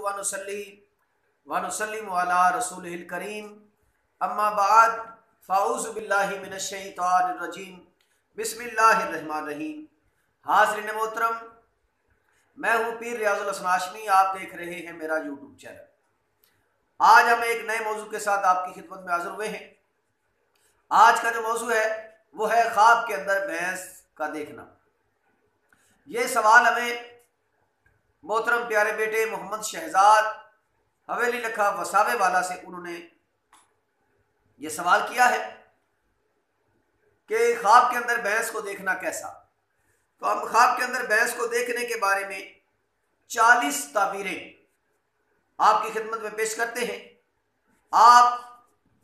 व नुसल्ली व नुसल्लिमु अला रसूलिहिल करीम अम्मा बाद फ़ाऊज़ु बिल्लाहि मिनश शैतानिर रजीम बिस्मिल्लाहिर रहमानिर रहीम। हाज़रीन मोहतरम, मैं हूँ पीर रियाजुल हसन हाशमी। आप देख रहे हैं मेरा यूट्यूब चैनल। आज हम एक नए मौजू के साथ आपकी खिदमत में हाजिर हुए हैं। आज का जो मौजू है वो है ख्वाब के अंदर भैंस का देखना। ये सवाल हमें मोहतरम प्यारे बेटे मोहम्मद शहजाद हवेली लखा वसावे वाला से उन्होंने ये सवाल किया है कि ख्वाब के अंदर भैंस को देखना कैसा। तो हम ख्वाब के अंदर भैंस को देखने के बारे में 40 ताबीरें आपकी खिदमत में पेश करते हैं। आप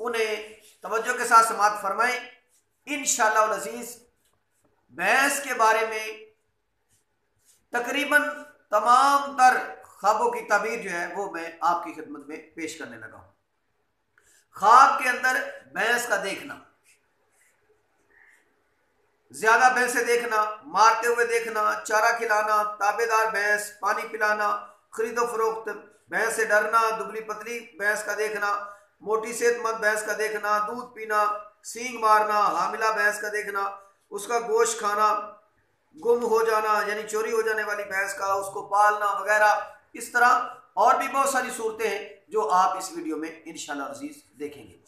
उन्हें तवज्जो के साथ समाअत फरमाएं। इंशाअल्लाह अज़ीज़ भैंस के बारे में तकरीबन तमाम तर ख्वाबों की ताबीर जो है वो मैं आपकी खिदमत में पेश करने लगा हूं। ख्वाब के अंदर भैंस का देखना, ज्यादा भैंसे देखना, मारते हुए देखना, चारा खिलाना, ताबेदार भैंस, पानी पिलाना, खरीदो फरोख्त, भैंस से डरना, दुबली पतली भैंस का देखना, मोटी सेहतमंद भैंस का देखना, दूध पीना, सींग मारना, हामिला भैंस का देखना, उसका गोश्त खाना, गुम हो जाना यानी चोरी हो जाने वाली भैंस का, उसको पालना वगैरह। इस तरह और भी बहुत सारी सूरतें हैं जो आप इस वीडियो में इंशाअल्लाह अज़ीज़ देखेंगे।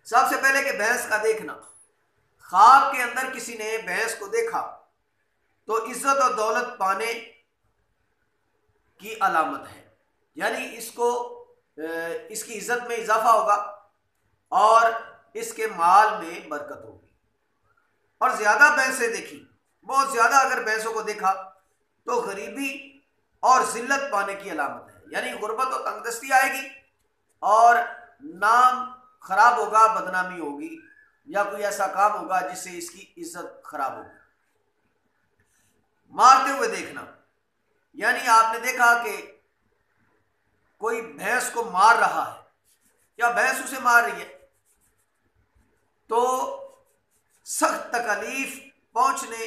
सबसे पहले कि भैंस का देखना, ख्वाब के अंदर किसी ने भैंस को देखा तो इज्जत और दौलत पाने की अलामत है, यानी इसको इसकी इज्जत में इजाफा होगा और इसके माल में बरकत होगी। और ज्यादा भैंसें देखी, बहुत ज्यादा अगर भैंसों को देखा तो गरीबी और जिल्लत पाने की अलामत है, यानी गुर्बत और तंगदस्ती आएगी और नाम खराब होगा, बदनामी होगी या कोई ऐसा काम होगा जिससे इसकी इज्जत खराब होगी। मारते हुए देखना, यानी आपने देखा कि कोई भैंस को मार रहा है या भैंस उसे मार रही है तो सख्त तकलीफ पहुंचने,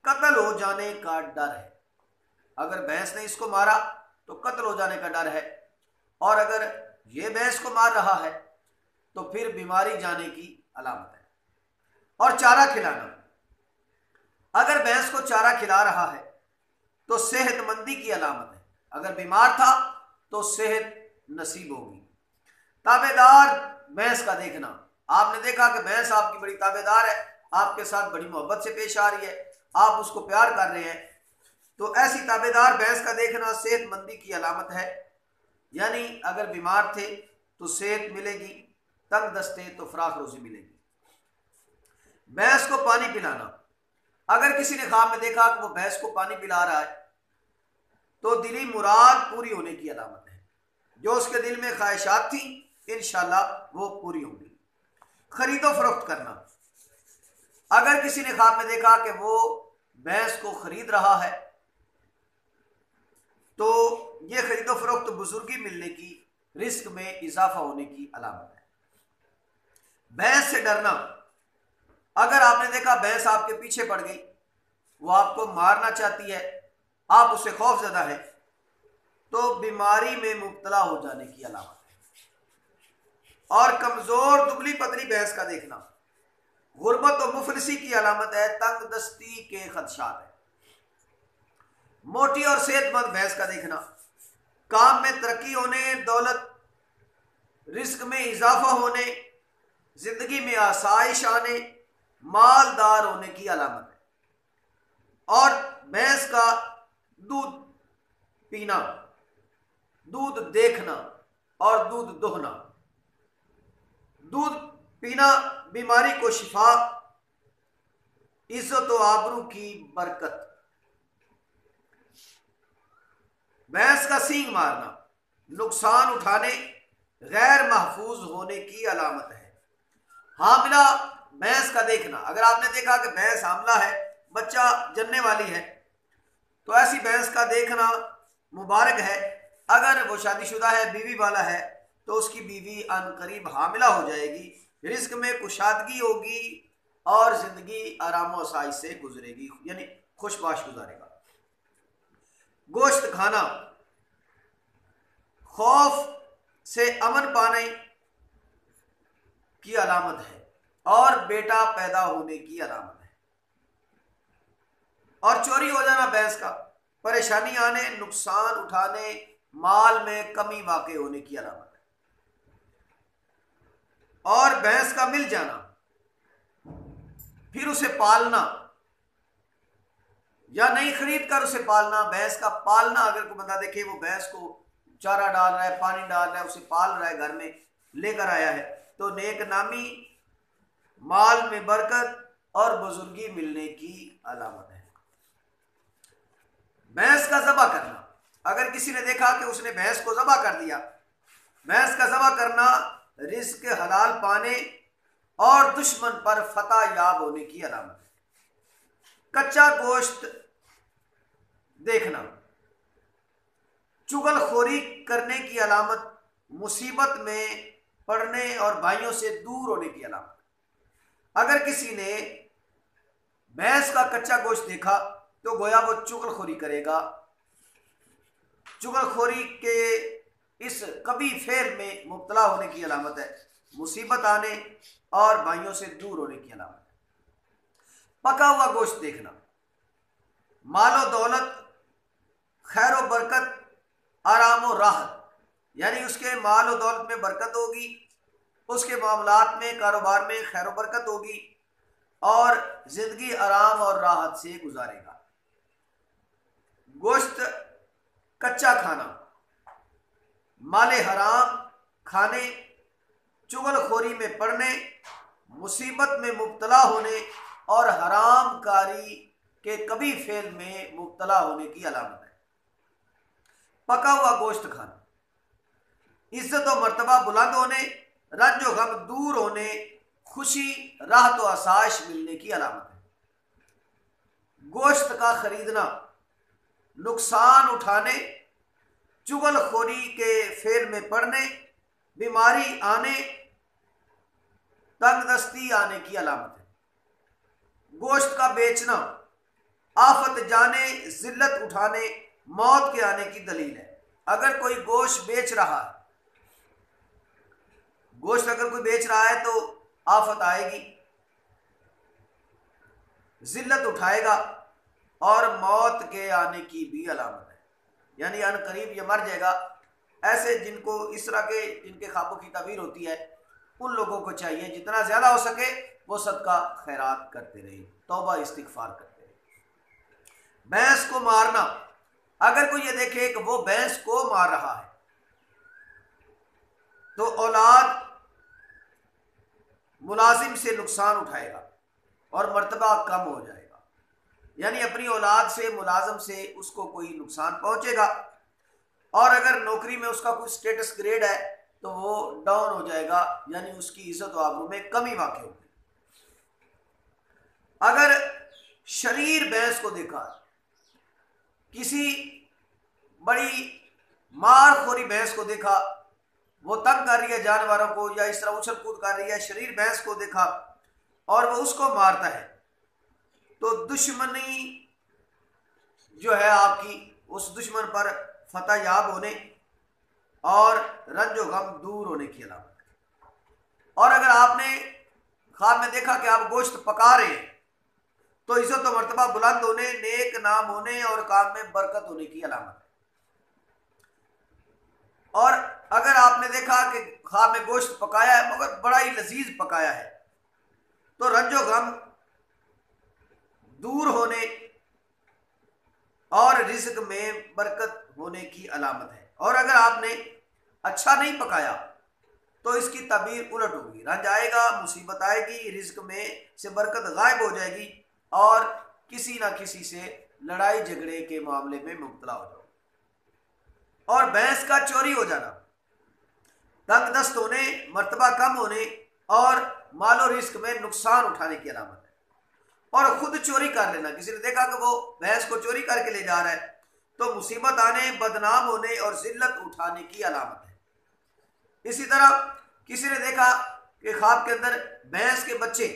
कत्ल हो जाने का डर है। अगर भैंस ने इसको मारा तो कत्ल हो जाने का डर है, और अगर ये भैंस को मार रहा है तो फिर बीमारी जाने की अलामत है। और चारा खिलाना, अगर भैंस को चारा खिला रहा है तो सेहतमंदी की अलामत है, अगर बीमार था तो सेहत नसीब होगी। ताबेदार भैंस का देखना, आपने देखा कि भैंस आपकी बड़ी ताबेदार है, आपके साथ बड़ी मोहब्बत से पेश आ रही है, आप उसको प्यार कर रहे हैं, तो ऐसी ताबेदार भैंस का देखना सेहतमंदी की अलामत है, यानी अगर बीमार थे तो सेहत मिलेगी, तंग दस्ते तो फराख रोजी मिलेगी। भैंस को पानी पिलाना, अगर किसी ने ख्वाब में देखा कि वो भैंस को पानी पिला रहा है तो दिली मुराद पूरी होने की अलामत है, जो उसके दिल में ख्वाहिशात थी इंशाअल्लाह वो पूरी होंगी। खरीदो फरोख्त करना, अगर किसी ने ख्वाब में देखा कि वो भैंस को खरीद रहा है तो ये खरीदो फरोख्त बुजुर्गी मिलने की, रिस्क में इजाफा होने की अलामत है। भैंस से डरना, अगर आपने देखा भैंस आपके पीछे पड़ गई, वो आपको मारना चाहती है, आप उससे खौफजदा है, तो बीमारी में मुब्तला हो जाने की अलामत है। और कमजोर दुबली पतली भैंस का देखना गुर्बत और मुफलिसी की अलामत है, तंग दस्ती के खदशात है। मोटी और सेहतमंद भैंस का देखना काम में तरक्की होने, दौलत रिस्क में इजाफा होने, जिंदगी में आसाइश आने, मालदार होने की अलामत है। और भैंस का दूध पीना, दूध देखना और दूध दोहना, दूध पीना बीमारी को शिफा, इज्जत और आबरू की बरकत। भैंस का सींग मारना नुकसान उठाने, गैर महफूज होने की अलामत है। हामिला भैंस का देखना, अगर आपने देखा कि भैंस हामिला है, बच्चा जनने वाली है, तो ऐसी भैंस का देखना मुबारक है। अगर वो शादीशुदा है, बीवी वाला है, तो उसकी बीवी अनकरीब हामिला हो जाएगी, रिस्क में कुशादगी होगी और जिंदगी आराम और आसाइश से गुजरेगी, यानी खुशबाश गुजारेगा। गोश्त खाना, खौफ से अमन पाने की अलामत है और बेटा पैदा होने की अलामत है। और चोरी हो जाना भैंस का परेशानी आने, नुकसान उठाने, माल में कमी वाक़ई होने की अलामत है। और भैंस का मिल जाना, फिर उसे पालना या नहीं खरीद कर उसे पालना, भैंस का पालना, अगर कोई बंदा देखे वो भैंस को चारा डाल रहा है, पानी डाल रहा है, उसे पाल रहा है, घर में लेकर आया है, तो नेक नामी, माल में बरकत और बुजुर्गी मिलने की अलामत है। भैंस का ज़बह करना, अगर किसी ने देखा कि उसने भैंस को ज़बह कर दिया, भैंस का ज़बह करना रिज़्क हलाल पाने और दुश्मन पर फतह याब होने की अलामत है। कच्चा गोश्त देखना चुगलखोरी करने की अलामत, मुसीबत में पड़ने और भाइयों से दूर होने की अलामत। अगर किसी ने भैंस का कच्चा गोश्त देखा तो गोया वो चुगलखोरी करेगा। चुगलखोरी के इस कभी फेल में मुब्तला होने की अलामत है, मुसीबत आने और भाइयों से दूर होने की अलामत है। पका हुआ गोश्त देखना मालो दौलत, खैर व बरकत, आराम व राहत, यानी उसके माल और दौलत में बरकत होगी, उसके मामलात में, कारोबार में खैर व बरकत होगी और जिंदगी आराम और राहत से गुजारेगा। गोश्त कच्चा खाना माले हराम खाने, चुगलखोरी में पड़ने, मुसीबत में मुब्तला होने और हराम कारी के कभी फेल में मुब्तला होने की अलामत है। पका हुआ गोश्त खाना इज्जत और मर्तबा बुलंद होने, रंज व गम दूर होने, खुशी, राहत व आसाइश मिलने की अलामत है। गोश्त का खरीदना नुकसान उठाने, चुगलखोरी के फेल में पड़ने, बीमारी आने, तंगदस्ती आने की अलामत है। गोश्त का बेचना आफत जाने, जिल्लत उठाने, मौत के आने की दलील है। अगर कोई गोश्त बेच रहा है, गोश्त अगर कोई बेच रहा है तो आफत आएगी, जिल्लत उठाएगा और मौत के आने की भी अलामत है, यानी अनकरीब ये मर जाएगा। ऐसे जिनको इस तरह के जिनके ख्वाबों की ताबीर होती है, उन लोगों को चाहिए जितना ज़्यादा हो सके वो सदका खैरात करते रहे, तौबा इस्तिगफार करते रहे। भैंस को मारना, अगर कोई ये देखे कि वो भैंस को मार रहा है तो औलाद मुलाजिम से नुकसान उठाएगा और मर्तबा कम हो जाएगा, यानी अपनी औलाद से, मुलाजिम से उसको कोई नुकसान पहुंचेगा। और अगर नौकरी में उसका कोई स्टेटस ग्रेड है तो वो डाउन हो जाएगा, यानी उसकी इज्जत और आबरू में कमी वाक़ई होगी। अगर शरीर भैंस को देखा, किसी बड़ी मारखोरी भैंस को देखा, वो तंग कर रही है जानवरों को या इस तरह उछल कूद कर रही है, शरीर भैंस को देखा और वो उसको मारता है, तो दुश्मनी जो है आपकी, उस दुश्मन पर फतह याब होने और रंजो गम दूर होने की अलामत है। और अगर आपने ख्वाब में देखा कि आप गोश्त पका रहे हैं तो इज्जत और मर्तबा बुलंद होने, नेक नाम होने और काम में बरकत होने की अलामत है। और अगर आपने देखा कि ख्वाब में गोश्त पकाया है मगर बड़ा ही लजीज पकाया है तो रंजो गम दूर होने और रिज़्क में बरकत होने की अलामत है। और अगर आपने अच्छा नहीं पकाया तो इसकी ताबीर उलट होगी, रंज आएगा, मुसीबत आएगी, रिज़्क में से बरकत गायब हो जाएगी और किसी ना किसी से लड़ाई झगड़े के मामले में मुब्तला हो जाओगे। और भैंस का चोरी हो जाना, तंगदस्त होने, मर्तबा कम होने और मालो रिस्क में नुकसान उठाने की अलामत है। और खुद चोरी कर लेना, किसी ने देखा कि वो भैंस को चोरी करके ले जा रहा है तो मुसीबत आने, बदनाम होने और जिल्लत उठाने की अलामत है। इसी तरह किसी ने देखा कि ख्वाब के अंदर भैंस के बच्चे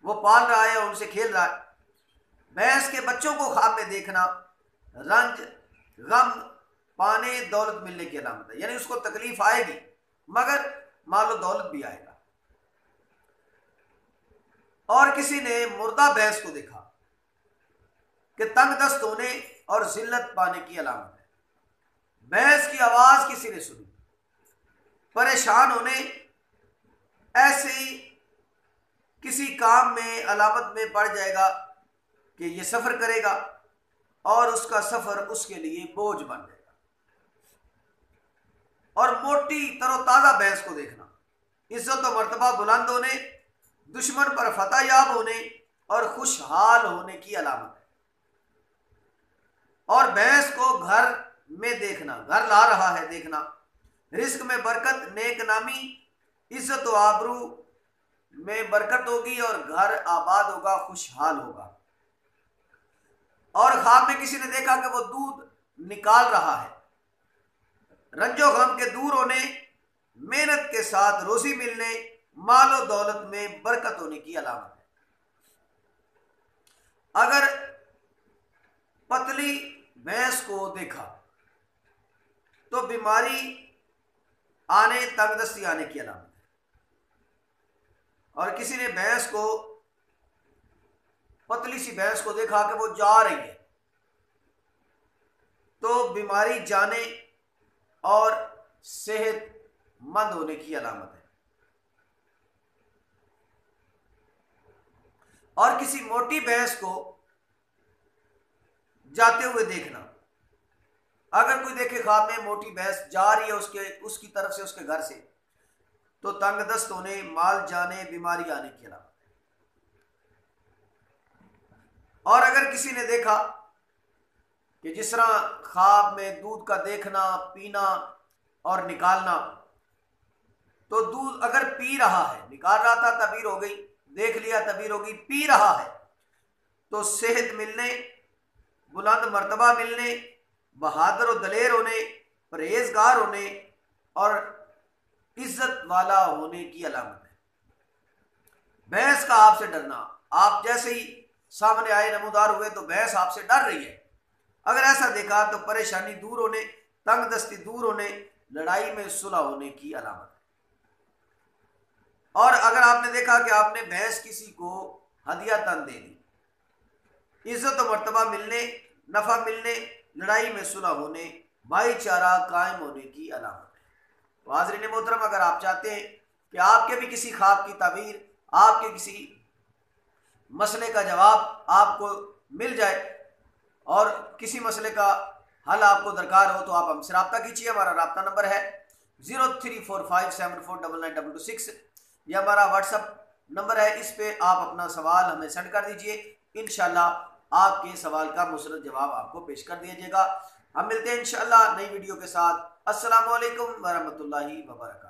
वो पाल रहा है, उनसे खेल रहा है, भैंस के बच्चों को ख्वाब में देखना रंज, गम पाने दौलत मिलने की अलामत है, यानी उसको तकलीफ आएगी मगर मालो दौलत भी आएगा। और किसी ने मुर्दा भैंस को देखा कि तंग दस्त होने और जिल्लत पाने की अलामत है। भैंस की आवाज किसी ने सुनी, परेशान होने, ऐसे ही किसी काम में अलामत में पड़ जाएगा कि ये सफर करेगा और उसका सफर उसके लिए बोझ बन जाएगा। और मोटी तरोताजा भैंस को देखना इज्जत और मर्तबा बुलंद होने, दुश्मन पर फतह याब होने और खुशहाल होने की अलामत है। और भैंस को घर में देखना, घर ला रहा है देखना, रिस्क में बरकत, नेक नामी, इज्जत व आबरू में बरकत होगी और घर आबाद होगा, खुशहाल होगा। और ख्वाब में किसी ने देखा कि वो दूध निकाल रहा है, रंजो गम के दूर होने, मेहनत के साथ रोजी मिलने, मालो दौलत में बरकत होने की अलामत है। अगर पतली भैंस को देखा तो बीमारी आने, तंगदस्ती आने की अलामत है। और किसी ने भैंस को, पतली सी भैंस को देखा कि वो जा रही है तो बीमारी जाने और सेहतमंद होने की अलामत है। और किसी मोटी भैंस को जाते हुए देखना, अगर कोई देखे ख्वाब में मोटी भैंस जा रही है उसकी तरफ से, उसके घर से, तो तंगदस्त होने, माल जाने, बीमारी आने की अलामत है। और अगर किसी ने देखा कि जिस तरह ख्वाब में दूध का देखना, पीना और निकालना, तो दूध अगर पी रहा है, निकाल रहा था तबीर हो गई, देख लिया तबीर हो गई, पी रहा है तो सेहत मिलने, बुलंद मर्तबा मिलने, बहादुर और दलेर होने, परहेजगार होने और इज्जत वाला होने की अलामत है। भैंस का आपसे डरना, आप जैसे ही सामने आए, नमूदार हुए तो भैंस आपसे डर रही है, अगर ऐसा देखा तो परेशानी दूर होने, तंगदस्ती दूर होने, लड़ाई में सुलह होने की अलामत है। और अगर आपने देखा कि आपने भैंस किसी को हदियातन दे दी, इज्जत और मर्तबा मिलने, नफा मिलने, लड़ाई में सुलह होने, भाईचारा कायम होने की अलामत है। तो हाज़रीन मोहतरम, अगर आप चाहते हैं कि आपके भी किसी ख्वाब की ताबीर, आपके किसी मसले का जवाब आपको मिल जाए और किसी मसले का हल आपको दरकार हो तो आप हमसे रब्ता कीजिए। हमारा रब्ता नंबर है 0345749926, यह हमारा व्हाट्सअप नंबर है। इस पे आप अपना सवाल हमें सेंड कर दीजिए, इंशाल्लाह आपके सवाल का मुसरत जवाब आपको पेश कर दिया जाएगा। हम मिलते हैं इंशाल्लाह नई वीडियो के साथ। अस्सलामु अलैकुम वरहमतुल्लाहि वबरकातुहू।